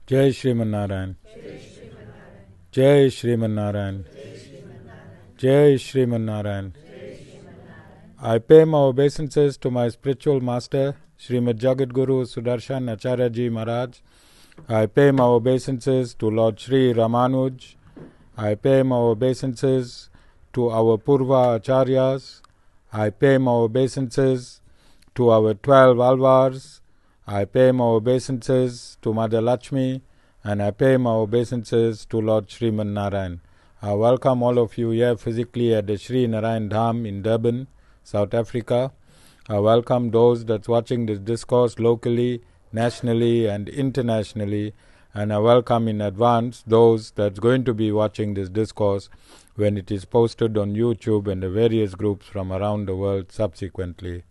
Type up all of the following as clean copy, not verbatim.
Jai Shriman Narayan. Jai Shriman Narayan. Jai Shriman Narayan. I pay my obeisances to my spiritual master, Srimad Jagat Guru Sudarshan Acharya Ji Maharaj. I pay my obeisances to Lord Sri Ramanuj. I pay my obeisances to our Purva Acharyas. I pay my obeisances to our 12 Alvars. I pay my obeisances to Mother Lakshmi, and I pay my obeisances to Lord Sriman Narayan. I welcome all of you here physically at the Sri Narayan Dham in Durban, South Africa. I welcome those that's watching this discourse locally, nationally and internationally, and I welcome in advance those that's going to be watching this discourse when it is posted on YouTube and the various groups from around the world subsequently.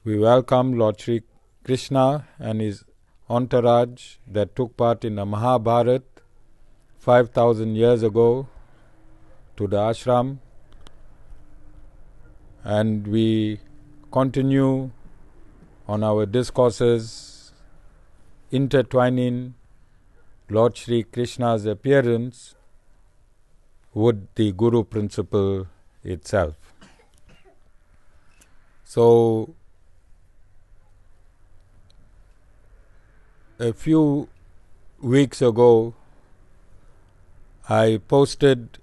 We welcome Lord Sri Krishna and his entourage that took part in the Mahabharat 5,000 years ago to the ashram, and we continue on our discourses intertwining Lord Sri Krishna's appearance with the Guru principle itself. So, a few weeks ago, I posted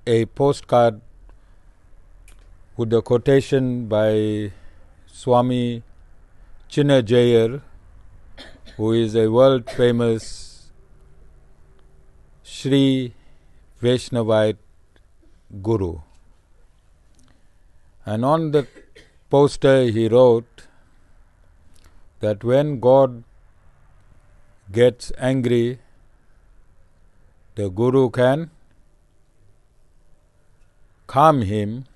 a postcard with a quotation by Swami Chinna Jeeyar, who is a world famous Sri Vaishnavite Guru. And on the poster he wrote that when God gets angry, the Guru can calm him,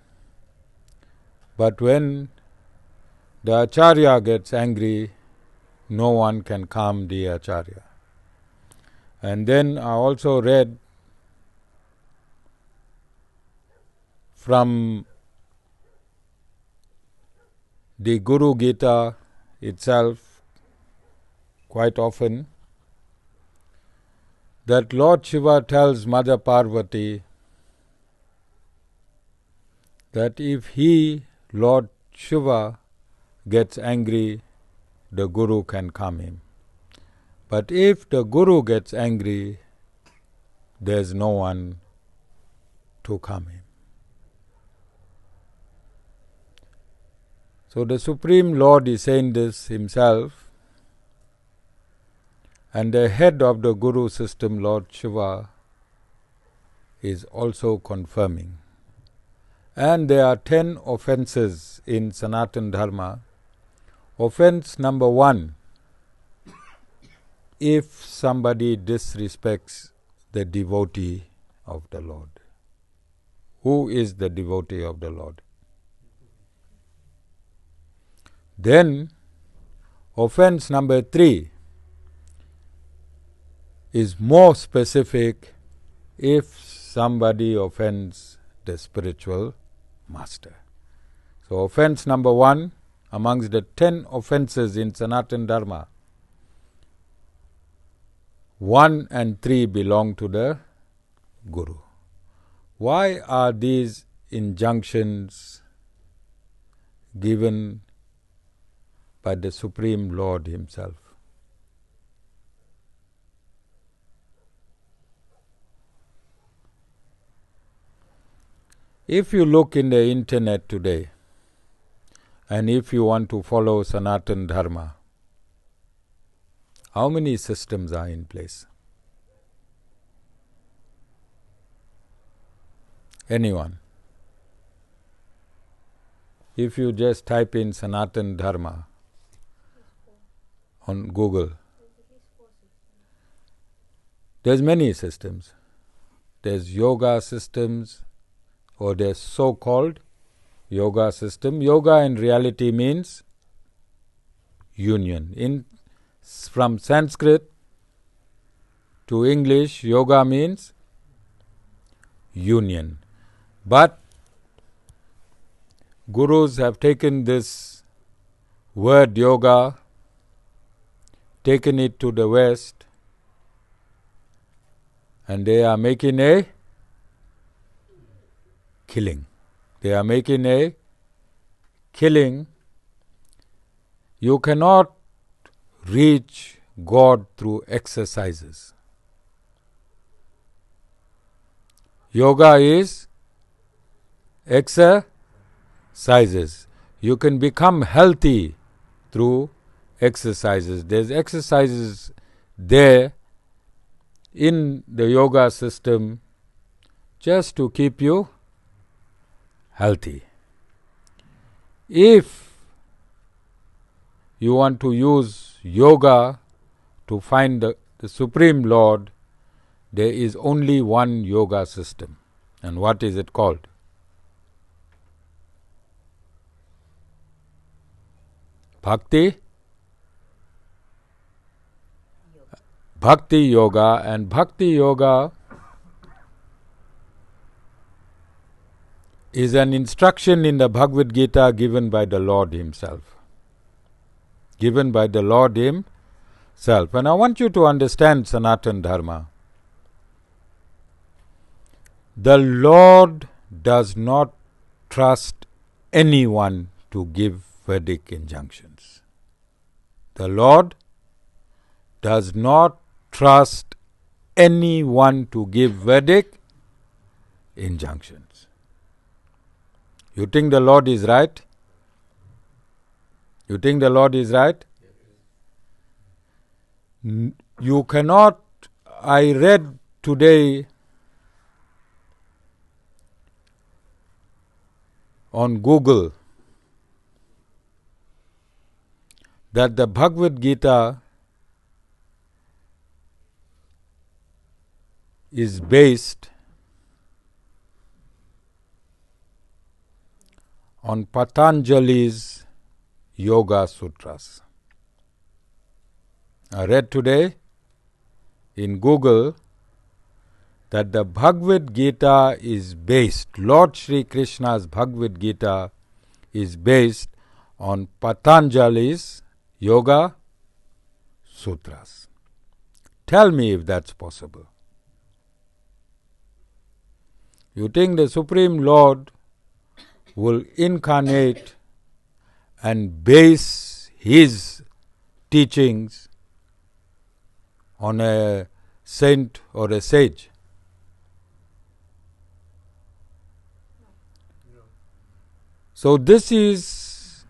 but when the Acharya gets angry, no one can calm the Acharya. And then I also read from the Guru Gita itself quite often that Lord Shiva tells Mother Parvati that if he, Lord Shiva, gets angry, the Guru can calm him. But if the Guru gets angry, there's no one to calm him. So the Supreme Lord is saying this himself, and the head of the Guru system, Lord Shiva, is also confirming. And there are 10 offenses in Sanatana Dharma. Offense number 1, if somebody disrespects the devotee of the Lord. Who is the devotee of the Lord? Then, offense number 3 is more specific if somebody offends the spiritual master. So, offense number 1 amongst the 10 offenses in Sanatana Dharma, 1 and 3 belong to the Guru. Why are these injunctions given by the Supreme Lord himself? If you look in the internet today, and if you want to follow Sanatana Dharma, how many systems are in place? Anyone? If you just type in Sanatana Dharma on Google, there's many systems. There's yoga systems, or there's so-called yoga system. Yoga in reality means union. From Sanskrit to English, yoga means union. But Gurus have taken this word yoga taken it to the West and they are making a killing. They are making a killing. You cannot reach God through exercises. Yoga is exercises. You can become healthy through exercises. There's exercises there in the yoga system just to keep you healthy. If you want to use yoga to find the Supreme Lord, there is only one yoga system. And what is it called? Bhakti Yoga. And Bhakti Yoga is an instruction in the Bhagavad Gita given by the Lord Himself. Given by the Lord Himself. And I want you to understand Sanatana Dharma. The Lord does not trust anyone to give Vedic injunctions. The Lord does not trust anyone to give Vedic injunctions. You think the Lord is right? You think the Lord is right? You cannot. I read today on Google that the Bhagavad Gita is based on Patanjali's Yoga Sutras. I read today in Google that the Bhagavad Gita is based, Lord Sri Krishna's Bhagavad Gita is based on Patanjali's Yoga Sutras. Tell me if that's possible. You think the Supreme Lord will incarnate and base His teachings on a saint or a sage? So this is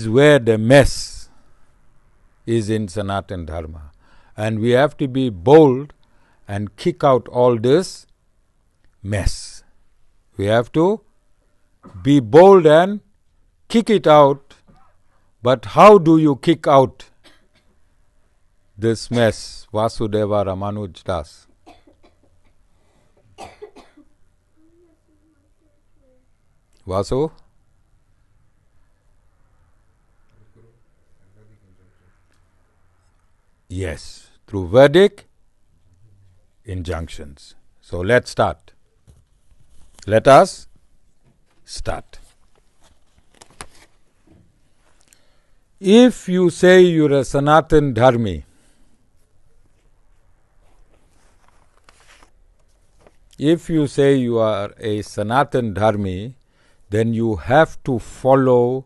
where the mess is in Sanatana Dharma. And we have to be bold and kick out all this mess. We have to be bold and kick it out. But how do you kick out this mess? Vasudeva Ramanuj Das. Vasu? Yes, through Vedic injunctions. So let's start. Let us start. If you say you're a Sanatana Dharmi, if you say you are a Sanatana Dharmi, then you have to follow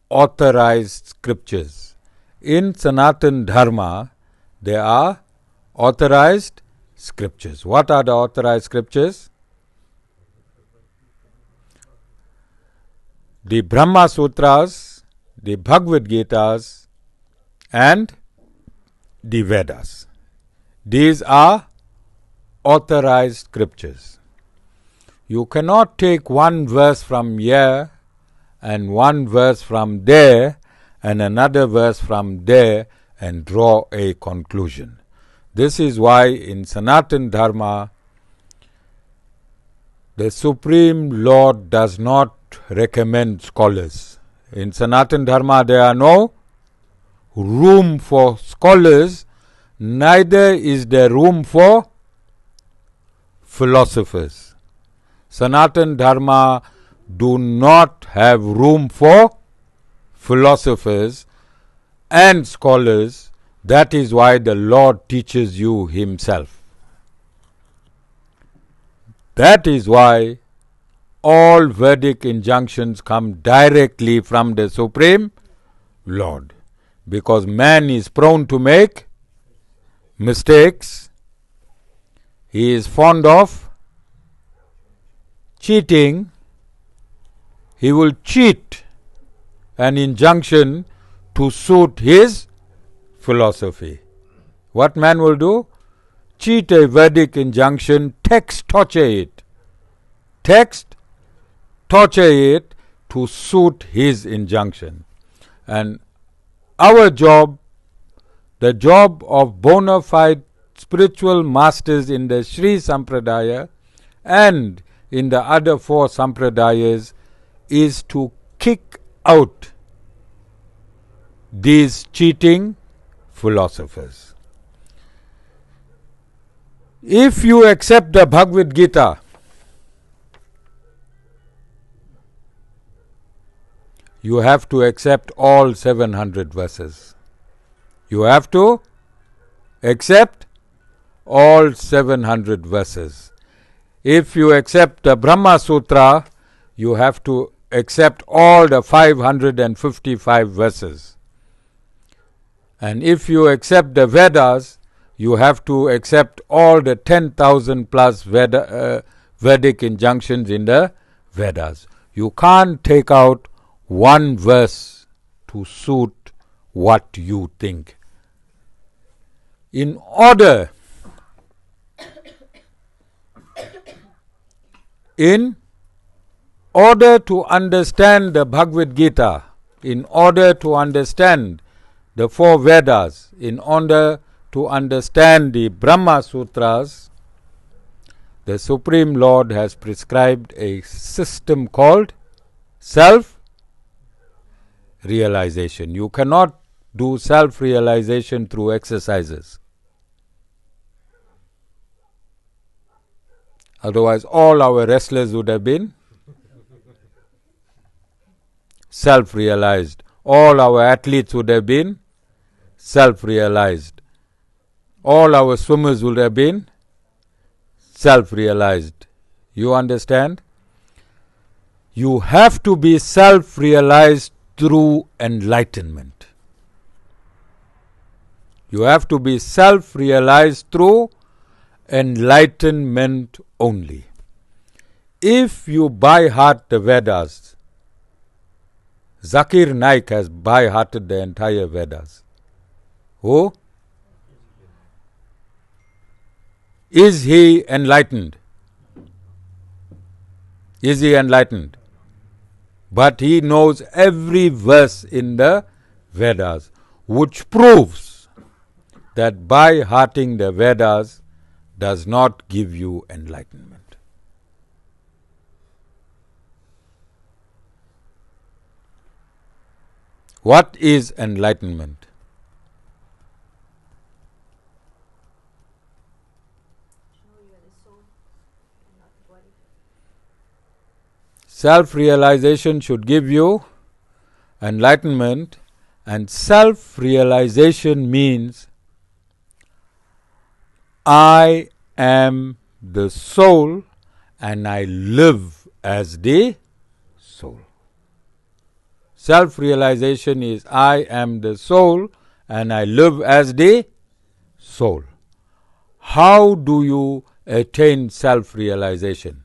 authorized scriptures. In Sanatana Dharma, there are authorized scriptures. What are the authorized scriptures? The Brahma Sutras, the Bhagavad Gitas, and the Vedas. These are authorized scriptures. You cannot take one verse from here and one verse from there and another verse from there and draw a conclusion. This is why in Sanatana Dharma, the Supreme Lord does not recommend scholars. In Sanatana Dharma, there are no room for scholars, neither is there room for philosophers. Sanatana Dharma do not have room for philosophers and scholars. That is why the Lord teaches you Himself. That is why all Vedic injunctions come directly from the Supreme Lord. Because man is prone to make mistakes. He is fond of cheating. He will cheat an injunction to suit his philosophy. What man will do? Cheat a Vedic injunction, text torture it. Text torture it to suit his injunction. And our job, the job of bona fide spiritual masters in the Sri Sampradaya and in the other 4 Sampradayas, is to kick out these cheating philosophers. If you accept the Bhagavad Gita, you have to accept all 700 verses. You have to accept all 700 verses. If you accept the Brahma Sutra, you have to accept all the 555 verses. And if you accept the Vedas, you have to accept all the 10,000 plus Vedic injunctions in the Vedas. You can't take out one verse to suit what you think. In order to understand the Bhagavad Gita, in order to understand the 4 Vedas, in order to understand the Brahma Sutras, the Supreme Lord has prescribed a system called self-realization. You cannot do self-realization through exercises. Otherwise, all our wrestlers would have been self-realized. All our athletes would have been self-realized. All our swimmers would have been self-realized. You understand? You have to be self-realized through enlightenment. You have to be self-realized through enlightenment only. If you by-heart the Vedas, Zakir Naik has by-hearted the entire Vedas. Who? Is he enlightened? Is he enlightened? But he knows every verse in the Vedas, which proves that by-hearting the Vedas does not give you enlightenment. What is enlightenment? Self-realization should give you enlightenment, and self-realization means I am the soul and I live as the soul. Self-realization is I am the soul and I live as the soul. How do you attain self-realization?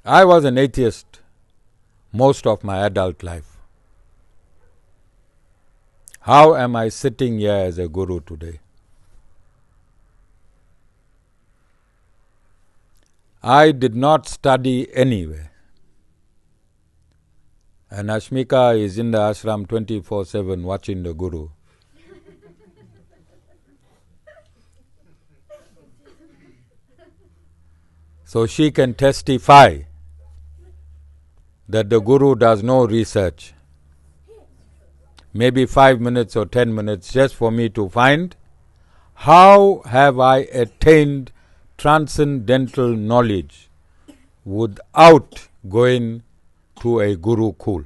I was an atheist most of my adult life. How am I sitting here as a guru today? I did not study anywhere. And Ashmika is in the ashram 24/7 watching the guru. So she can testify that the guru does no research. Maybe 5 minutes or 10 minutes just for me to find how have I attained transcendental knowledge without going to a Guru Kul.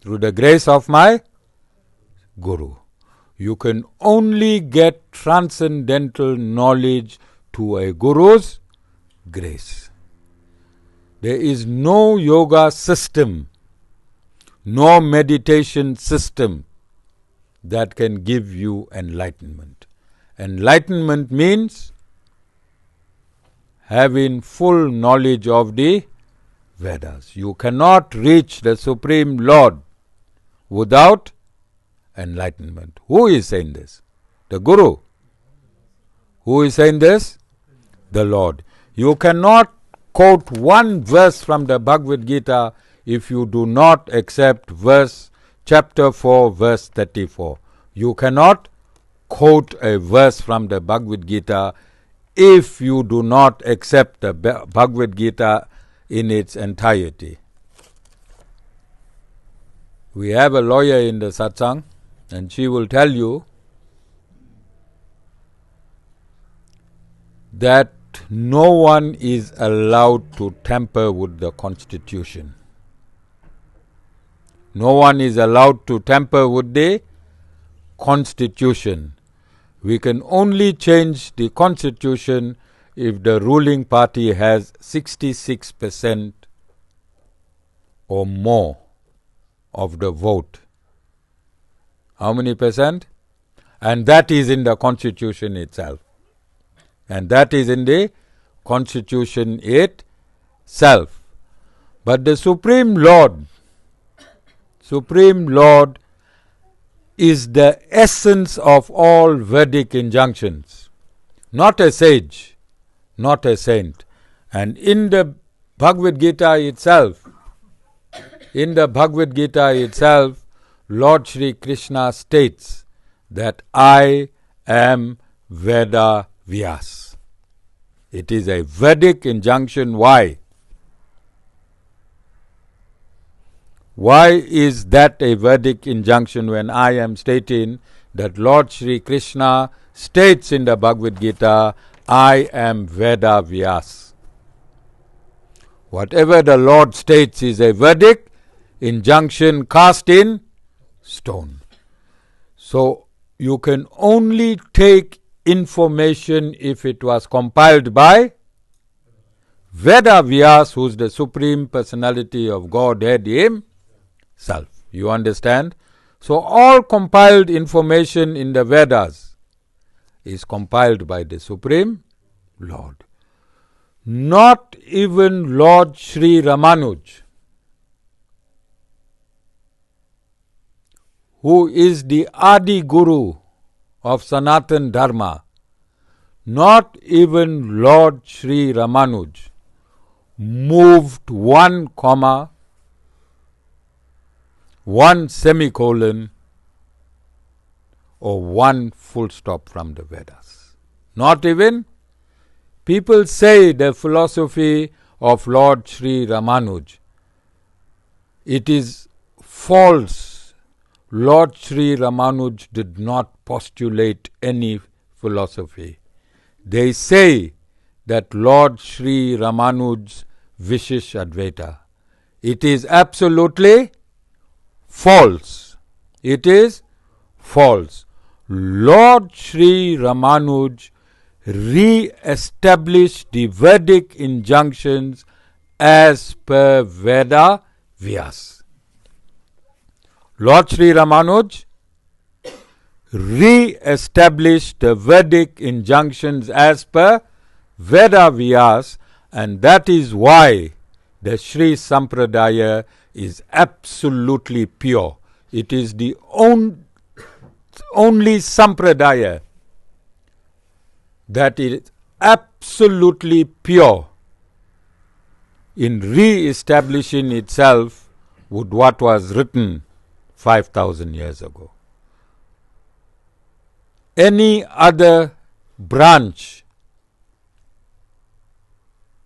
Through the grace of my Guru. You can only get transcendental knowledge to a Guru's grace. There is no yoga system, no meditation system that can give you enlightenment. Enlightenment means having full knowledge of the Vedas. You cannot reach the Supreme Lord without enlightenment. Who is saying this? The Guru. Who is saying this? The Lord. You cannot quote one verse from the Bhagavad Gita if you do not accept chapter 4, verse 34. You cannot quote a verse from the Bhagavad Gita if you do not accept the Bhagavad Gita in its entirety. We have a lawyer in the satsang, and she will tell you that no one is allowed to tamper with the Constitution. No one is allowed to tamper with the Constitution. We can only change the Constitution if the ruling party has 66% or more of the vote. How many percent? And that is in the Constitution itself. And that is in the Constitution itself. But the Supreme Lord is the essence of all Vedic injunctions. Not a sage, not a saint. And in the Bhagavad Gita itself, Lord Sri Krishna states that I am Veda Vyas. It is a Vedic injunction. Why? Why is that a Vedic injunction when I am stating that Lord Sri Krishna states in the Bhagavad Gita, I am Veda Vyas? Whatever the Lord states is a Vedic injunction cast in stone. So you can only take information if it was compiled by Veda Vyas, who is the Supreme Personality of Godhead Himself. You understand? So all compiled information in the Vedas is compiled by the Supreme Lord. Not even Lord Sri Ramanuj, who is the Adi Guru of Sanatan Dharma, not even Lord Sri Ramanuj moved one comma, one semicolon, or one full stop from the Vedas. Not even. People say the philosophy of Lord Sri Ramanuj, it is false. Lord Sri Ramanuj did not postulate any philosophy. They say that Lord Sri Ramanuj wishes Advaita. It is absolutely false. It is false. Lord Sri Ramanuj re-established the Vedic injunctions as per Veda Vyas. Lord Sri Ramanuj re-established the Vedic injunctions as per Veda Vyas, and that is why the Sri Sampradaya is absolutely pure. It is the only Sampradaya that is absolutely pure in re-establishing itself with what was written 5,000 years ago. Any other branch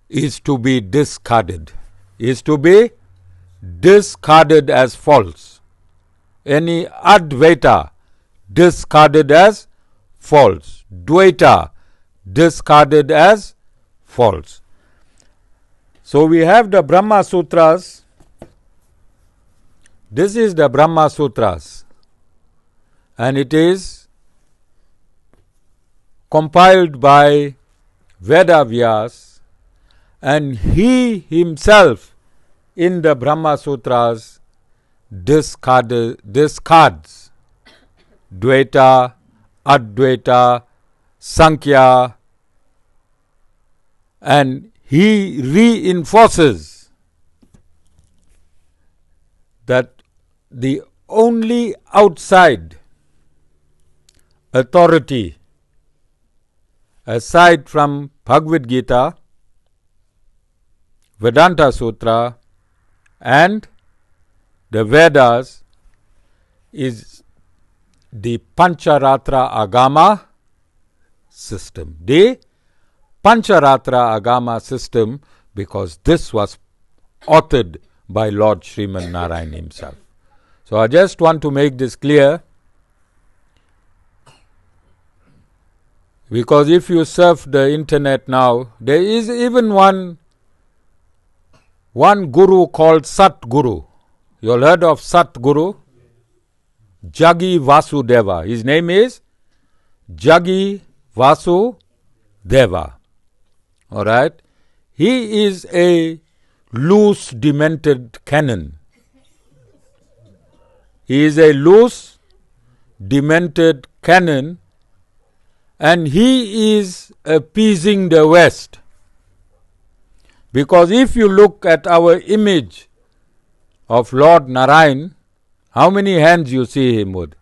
is to be discarded, as false. Any Advaita discarded as false. Dvaita discarded as false. So we have the Brahma Sutras. This is the Brahma Sutras, and it is compiled by Veda Vyas, and he himself in the Brahma Sutras discards Dvaita, Advaita, Sankhya, and he reinforces that the only outside authority aside from Bhagavad Gita, Vedanta Sutra and the Vedas is the Pancharatra Agama system. The Pancharatra Agama system, because this was authored by Lord Srimad Narayan himself. So I just want to make this clear, because if you surf the internet now, there is even one guru called Sat Guru. You all heard of Sat Guru? Jagi Vasudeva. His name is Jagi Vasudeva. Alright? He is a loose, demented canon. He is a loose, demented canon, and he is appeasing the West. Because if you look at our image of Lord Narayan, how many hands you see him with?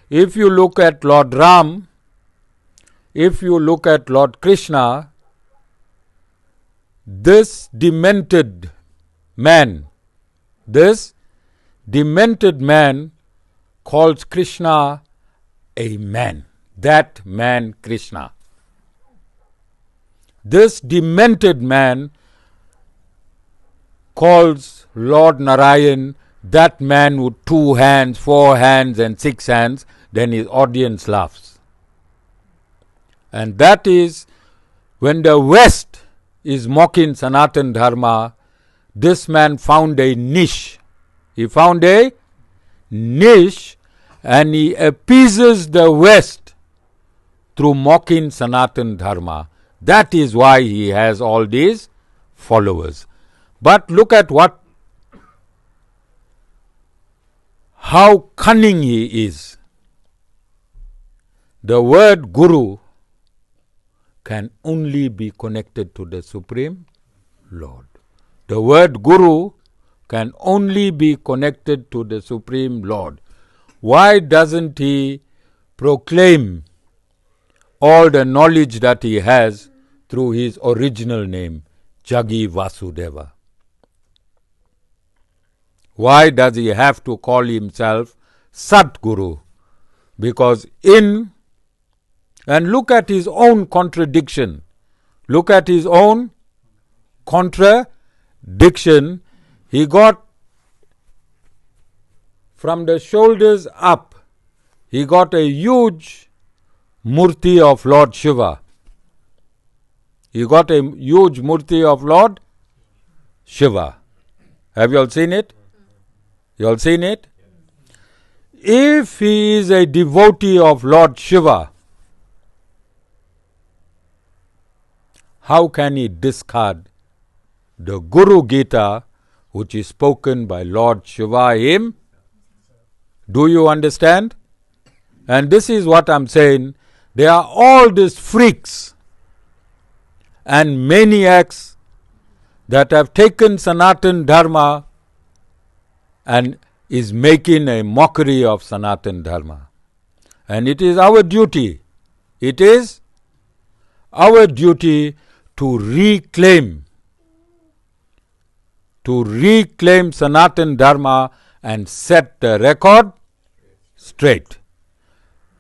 If you look at Lord Ram, if you look at Lord Krishna, this demented man calls Krishna a man. That man Krishna. This demented man calls Lord Narayan that man with 2 hands, 4 hands and 6 hands, then his audience laughs. And that is when the West is mocking Sanatana Dharma, this man found a niche. He found a niche and he appeases the West through mocking Sanatana Dharma. That is why he has all these followers. But look at how cunning he is. The word Guru can only be connected to the Supreme Lord. The word Guru can only be connected to the Supreme Lord. Why doesn't he proclaim all the knowledge that he has through his original name, Jagi Vasudeva? Why does he have to call himself Sadguru? Because and look at his own contradiction. Look at his own contradiction. He got from the shoulders up, he got a huge murti of Lord Shiva. He got a huge murti of Lord Shiva. Have you all seen it? You all seen it? If he is a devotee of Lord Shiva, how can he discard the Guru Gita, which is spoken by Lord Shiva him? Do you understand? And this is what I'm saying. There are all these freaks and maniacs that have taken Sanatana Dharma and is making a mockery of Sanatana Dharma. And it is our duty, to reclaim Sanatana Dharma and set the record straight.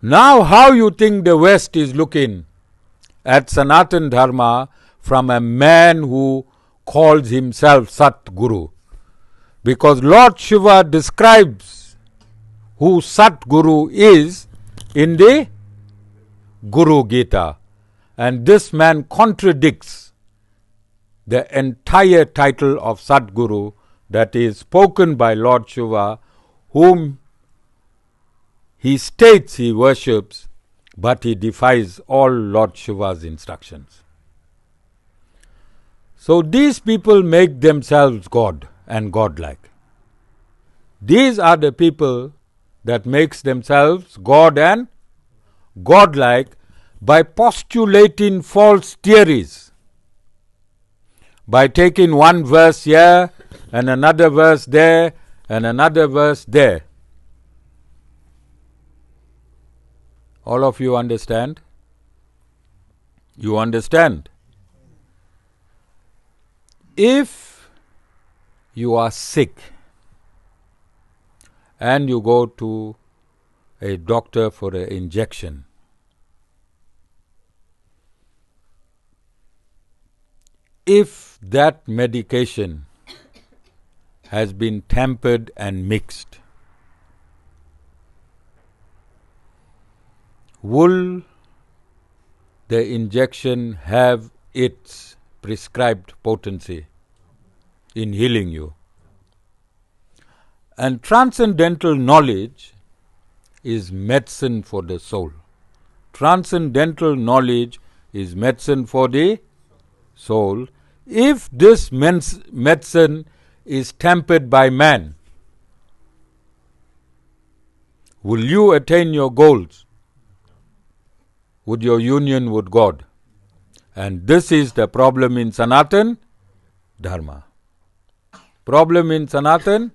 Now how you think the West is looking at Sanatana Dharma from a man who calls himself Satguru? Because Lord Shiva describes who Satguru is in the Guru Gita. And this man contradicts the entire title of Sadguru that is spoken by Lord Shiva, whom he states he worships, but he defies all Lord Shiva's instructions. So these people make themselves God and godlike. These are the people that makes themselves God and godlike by postulating false theories, by taking one verse here and another verse there and another verse there. All of you understand? You understand? If you are sick and you go to a doctor for an injection, if that medication has been tampered and mixed, will the injection have its prescribed potency in healing you? And transcendental knowledge is medicine for the soul. Transcendental knowledge is medicine for the soul. If this medicine is tempered by man, will you attain your goals with your union with God? And this is the problem in Sanatan Dharma. Problem in Sanatan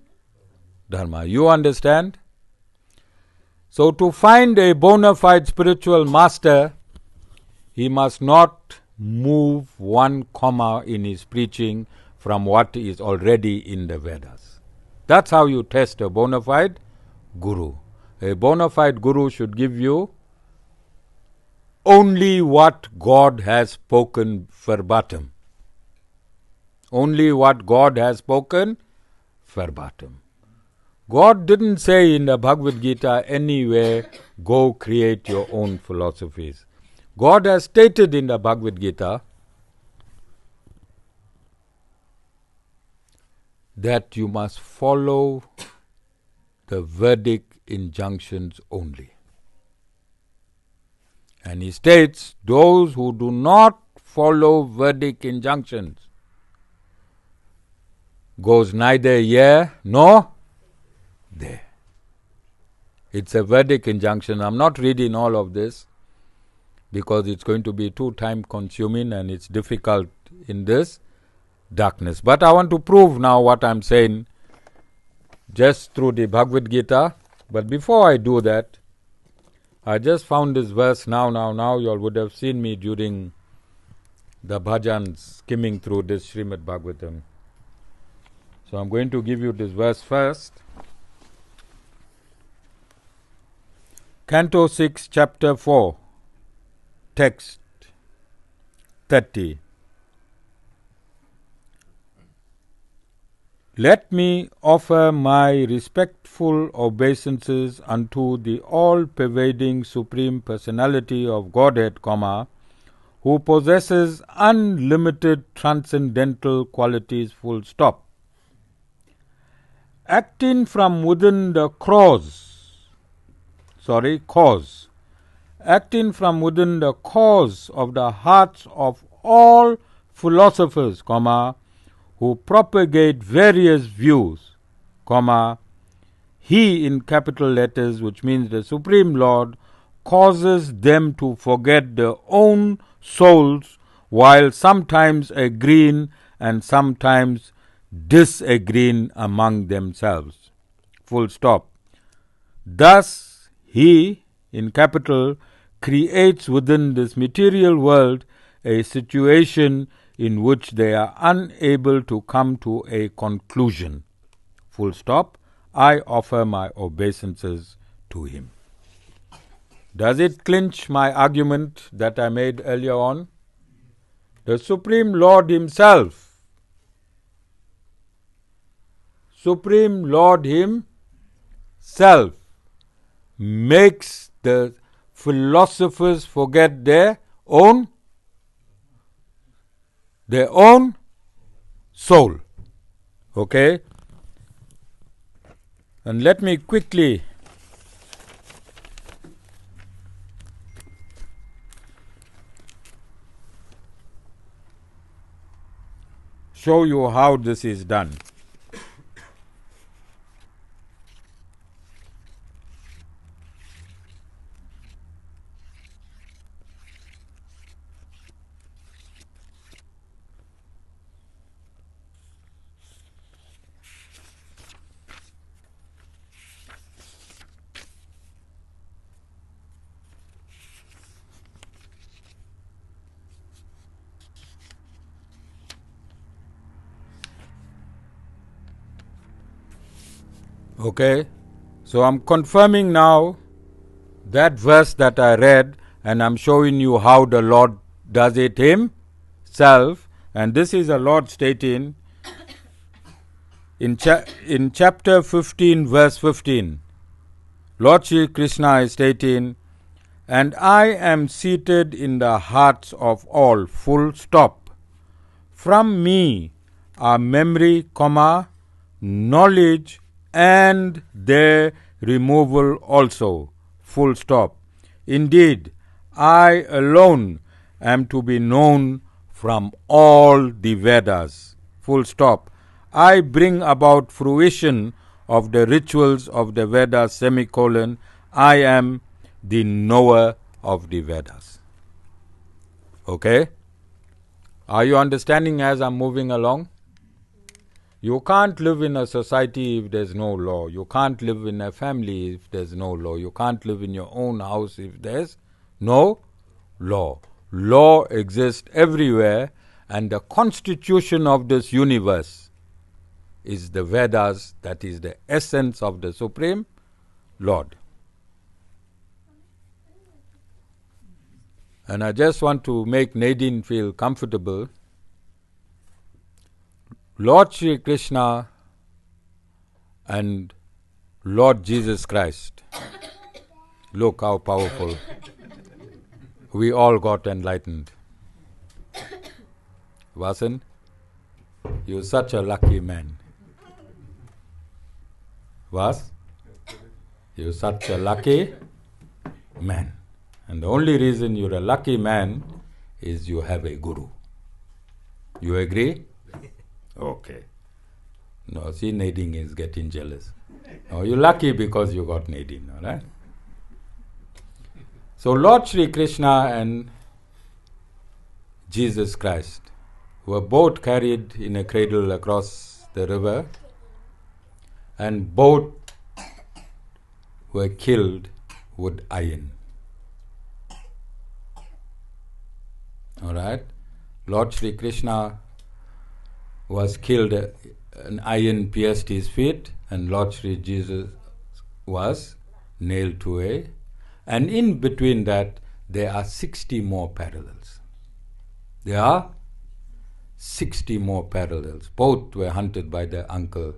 Dharma. You understand? So to find a bona fide spiritual master, he must not move one comma in his preaching from what is already in the Vedas. That's how you test a bona fide guru. A bona fide guru should give you only what God has spoken verbatim. Only what God has spoken verbatim. God didn't say in the Bhagavad Gita anywhere, go create your own philosophies. God has stated in the Bhagavad Gita that you must follow the Vedic injunctions only. And he states, those who do not follow Vedic injunctions goes neither here nor there. It's a Vedic injunction. I'm not reading all of this because it's going to be too time consuming and it's difficult in this darkness. But I want to prove now what I'm saying just through the Bhagavad Gita. But before I do that, I just found this verse now. You all would have seen me during the bhajans skimming through this Srimad Bhagavatam. So I'm going to give you this verse first. Canto 6, Chapter 4, Text 30. Let me offer my respectful obeisances unto the all-pervading Supreme Personality of Godhead, who possesses unlimited transcendental qualities, full stop. Acting from within the cause, acting from within the cause of the hearts of all philosophers, who propagate various views, he in capital letters, which means the Supreme Lord, causes them to forget their own souls while sometimes agreeing and sometimes disagreeing among themselves. Full stop. Thus, he, in capital, creates within this material world a situation in which they are unable to come to a conclusion. Full stop. I offer my obeisances to him. Does it clinch my argument that I made earlier on? The Supreme Lord himself, makes the philosophers forget their own their own soul. Okay? And let me quickly show you how this is done. Okay, so I'm confirming now that verse that I read, and I'm showing you how the Lord does it himself. And this is the Lord stating in chapter 15, verse 15. Lord Sri Krishna is stating, "And I am seated in the hearts of all, full stop. From me are memory, knowledge, and their removal also, full stop. Indeed, I alone am to be known from all the Vedas, full stop. I bring about fruition of the rituals of the Vedas, semicolon. I am the knower of the Vedas." Okay? Are you understanding as I'm moving along? You can't live in a society if there's no law. You can't live in a family if there's no law. You can't live in your own house if there's no law. Law exists everywhere, and the constitution of this universe is the Vedas, that is the essence of the Supreme Lord. And I just want to make Nadine feel comfortable. Lord Sri Krishna and Lord Jesus Christ. Look how powerful. We all got enlightened. Vasan, you're such a lucky man. Vas, you're such a lucky man. And the only reason you're a lucky man is you have a guru. You agree? Okay. No, see, Nadine is getting jealous. No, you're lucky because you got Nadine, all right? So Lord Sri Krishna and Jesus Christ were both carried in a cradle across the river, and both were killed with iron. All right? Lord Sri Krishna was killed, an iron pierced his feet, and Lord Sri Jesus was nailed to a, and in between that there are 60 more parallels. There are 60 more parallels. Both were hunted by their uncle.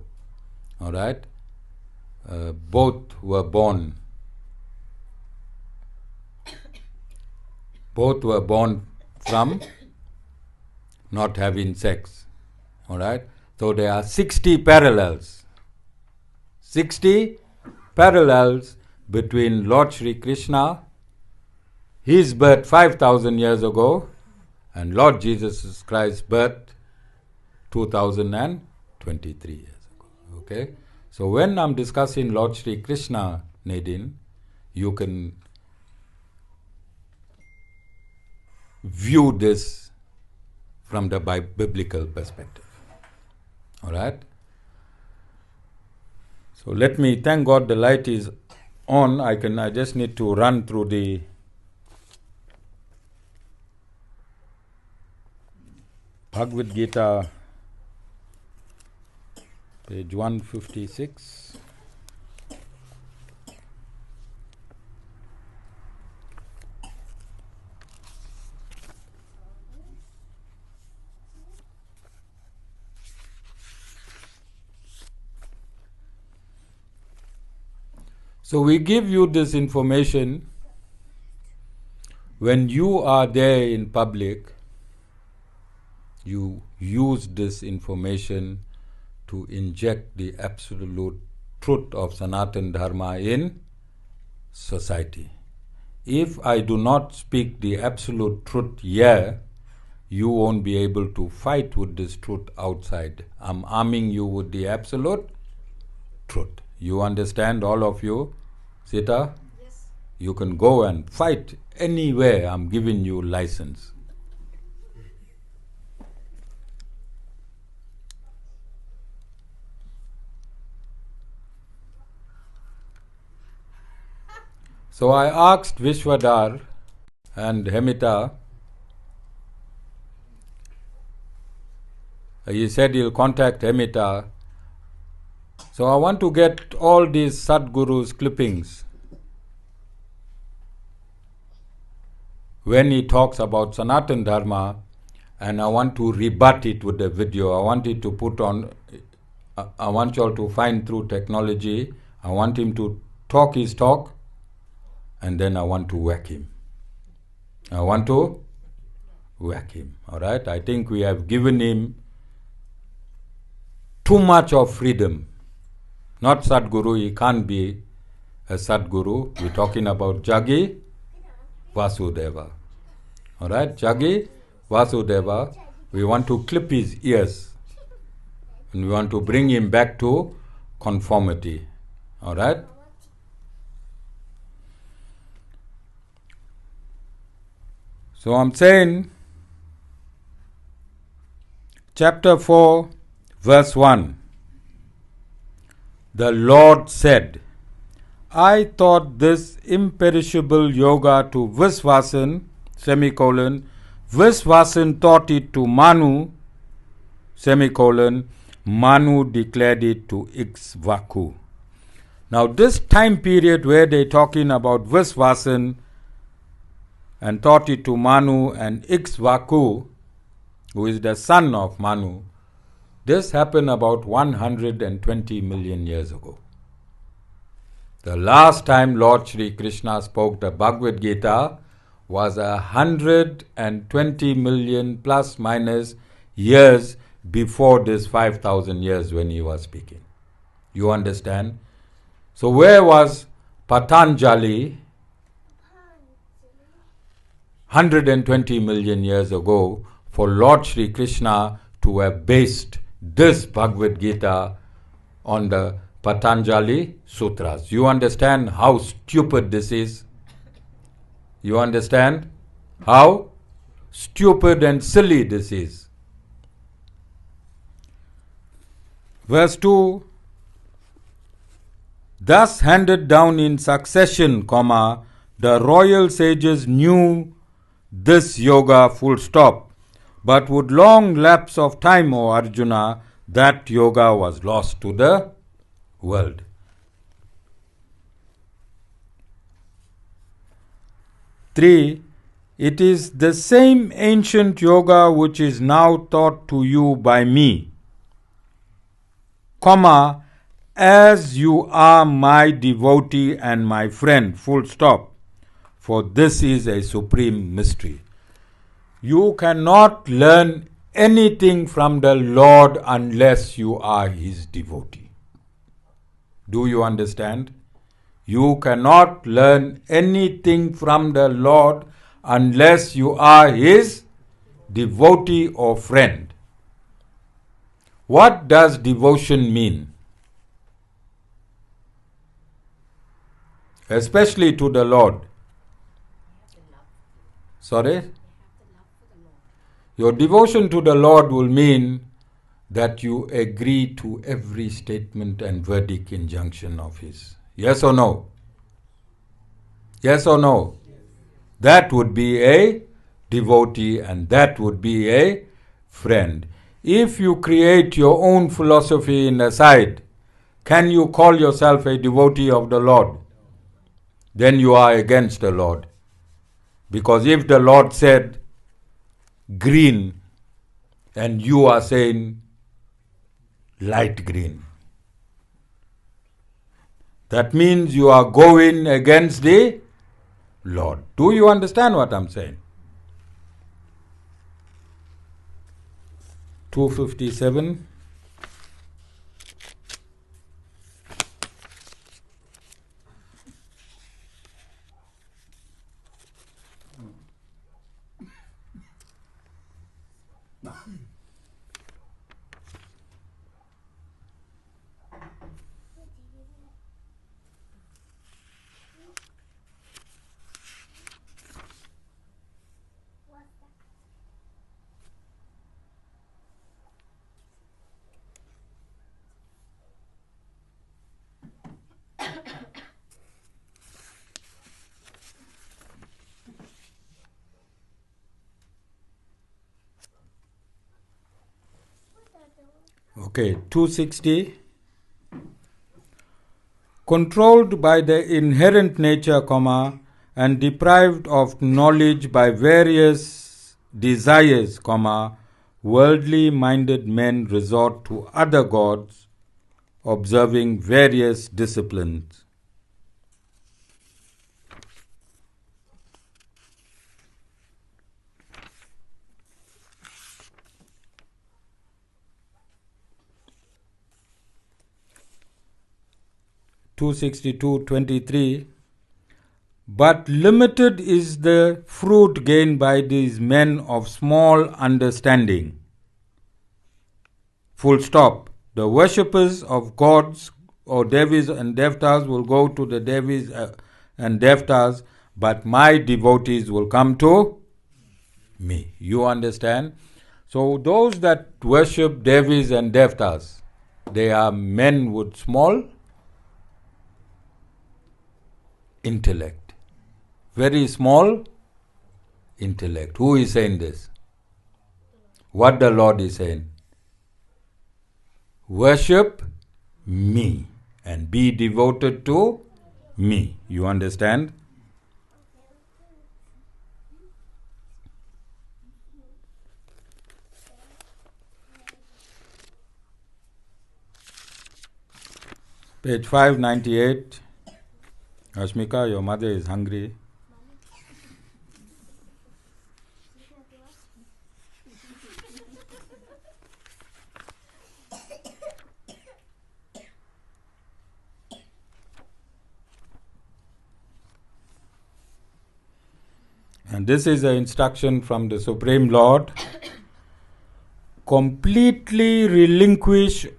All right? Both were born. Both were born from not having sex. All right? So there are 60 parallels. 60 parallels between Lord Sri Krishna, his birth 5,000 years ago, and Lord Jesus Christ's birth 2023 years ago. Okay? So when I'm discussing Lord Sri Krishna, Nadine, you can view this from the biblical perspective. All right? So let me, thank God the light is on. I just need to run through the Bhagavad Gita, page 156. So we give you this information when you are there in public you use this information to inject the absolute truth of Sanatana Dharma in society. If I do not speak the absolute truth here, you won't be able to fight with this truth outside. I'm arming you with the absolute truth. You understand, all of you? Sita? Yes. You can go and fight anywhere. I'm giving you license. So I asked Vishwadhar and Hemita. He said he'll contact Hemita. So I want to get all these Sadguru's clippings when he talks about Sanatana Dharma, and I want to rebut it with a video. I want it to put on, I want you all to find through technology. I want him to talk his talk, and then I want to whack him. I want to whack him. All right? I think we have given him too much of freedom. Not Sadguru, he can't be a Sadguru. We're talking about Jagi Vasudeva. All right? Jagi Vasudeva. We want to clip his ears. And we want to bring him back to conformity. All right? So I'm saying, chapter 4, verse 1. The Lord said, I taught this imperishable yoga to Visvasan, semicolon. Visvasan taught it to Manu, semicolon. Manu declared it to Ikshvaku. Now this time period where they're talking about Visvasan and taught it to Manu and Ikshvaku, who is the son of Manu, this happened about 120 million years ago. The last time Lord Sri Krishna spoke the Bhagavad Gita was 120 million plus minus years before this 5,000 years when he was speaking. You understand? So where was Patanjali 120 million years ago for Lord Sri Krishna to have based this Bhagavad Gita on the Patanjali Sutras? You understand how stupid this is? You understand how stupid and silly this is? Verse 2, thus handed down in succession, the royal sages knew this yoga full stop. But with long lapse of time, O Arjuna, that yoga was lost to the world. Three, it is the same ancient yoga which is now taught to you by me, as you are my devotee and my friend, full stop. For this is a supreme mystery. You cannot learn anything from the Lord unless you are His devotee. Do you understand? You cannot learn anything from the Lord unless you are His devotee or friend. What does devotion mean? Especially to the Lord. Sorry? Your devotion to the Lord will mean that you agree to every statement and verdict injunction of His. Yes or no? Yes or no? That would be a devotee and that would be a friend. If you create your own philosophy in the side, can you call yourself a devotee of the Lord? Then you are against the Lord. Because if the Lord said green and you are saying light green, that means you are going against the Lord. Do you understand what I'm saying? 257. Okay, 260. Controlled by the inherent nature, and deprived of knowledge by various desires, worldly minded men resort to other gods, observing various disciplines. (262:23). But limited is the fruit gained by these men of small understanding. Full stop. The worshippers of gods or Devis and Devtas will go to the Devis and Devtas, but my devotees will come to me. You understand? So those that worship Devis and Devtas, they are men with small intellect. Very small intellect. Who is saying this? What the Lord is saying? Worship me and be devoted to me. You understand? Page 598. Ashmika, your mother is hungry. And this is an instruction from the Supreme Lord. Completely relinquishing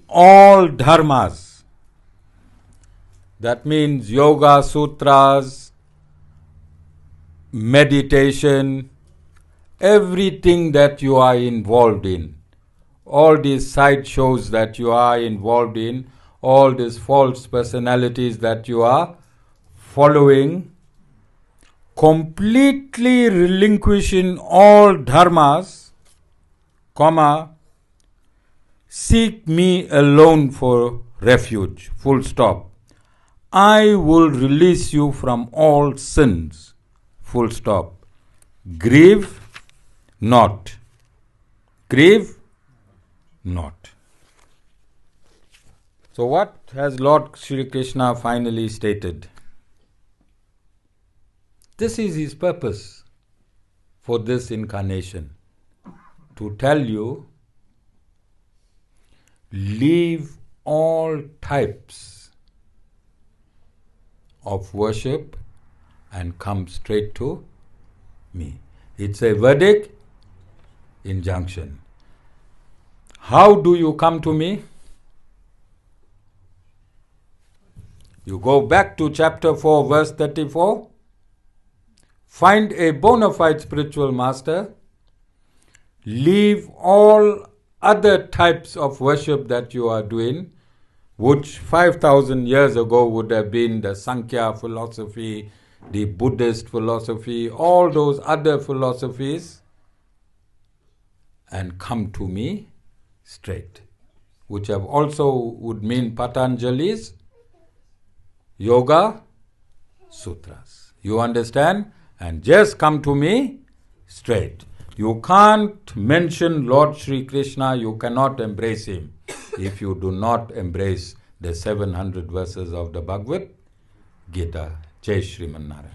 all dharmas. That means yoga, sutras, meditation, everything that you are involved in. All these side shows that you are involved in, all these false personalities that you are following, completely relinquishing all dharmas, seek me alone for refuge, full stop. I will release you from all sins, full stop. Grieve not. Grieve not. So what has Lord Sri Krishna finally stated? This is his purpose for this incarnation. To tell you, leave all types of worship and come straight to me. It's a verdict, injunction. How do you come to me? You go back to chapter 4, verse 34. Find a bona fide spiritual master. Leave all other types of worship that you are doing, which 5,000 years ago would have been the Sankhya philosophy, the Buddhist philosophy, all those other philosophies, and come to me straight, which have also would mean Patanjali's Yoga Sutras. You understand? And just come to me straight. You can't mention Lord Sri Krishna, you cannot embrace him if you do not embrace the 700 verses of the Bhagavad Gita. Jai Shriman Narayan.